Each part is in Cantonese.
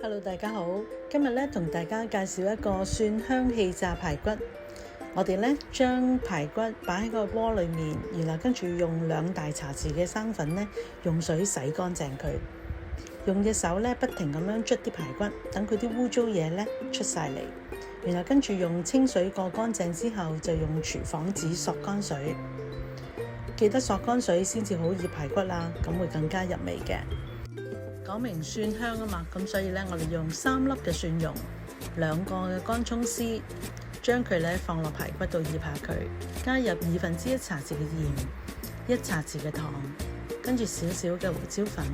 Hello， 大家好，今日同大家介紹一個蒜香氣炸排骨。我哋將排骨擺喺個鍋裏面，然後跟住用2大茶匙嘅生粉用水洗乾淨佢，用隻手不停咁樣捽啲排骨，等佢啲污糟嘢出晒嚟，然後跟住用清水過乾淨之後，就用廚房紙索乾水，記得索乾水先至好醃排骨啦，咁會更加入味嘅。講明蒜香啊嘛，咁所以我哋用3粒嘅蒜蓉，2個嘅乾葱絲，將佢放落排骨度醃下佢，加入1/2茶匙嘅鹽，1茶匙嘅糖，跟住少少嘅胡椒粉，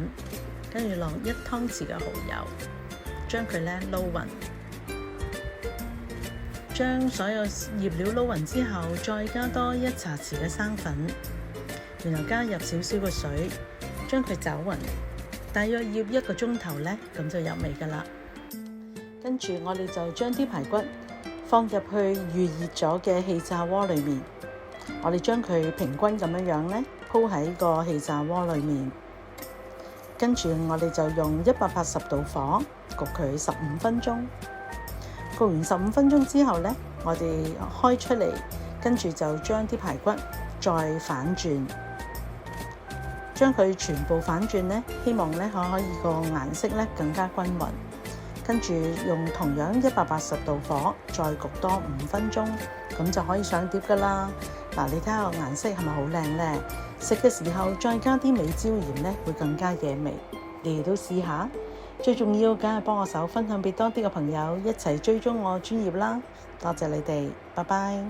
跟住落1湯匙嘅蠔油，將佢撈勻，將所有醃料撈勻之後，再加多1茶匙嘅生粉，然後加入少少嘅水，將佢攪勻。大約醃1個鐘頭咁就入味噶啦。跟住我哋就將啲排骨放入去預熱咗嘅氣炸鍋裏面，我哋將佢平均咁樣鋪喺個氣炸鍋裏面，跟住我哋就用180度火焗佢15分鐘。焗完15分鐘之後我哋開出嚟，跟住就將啲排骨再反轉。將佢全部反轉希望可以個顏色更加均勻。跟住用同樣180度火再焗多5分鐘，咁就可以上碟噶啦。嗱，你睇下個顏色係咪好靚呢？食嘅時候再加啲美椒鹽會更加惹味。你哋都試下。最重要梗係幫我手分享俾多啲嘅朋友，一齊追蹤我專頁啦。多謝你哋，拜拜。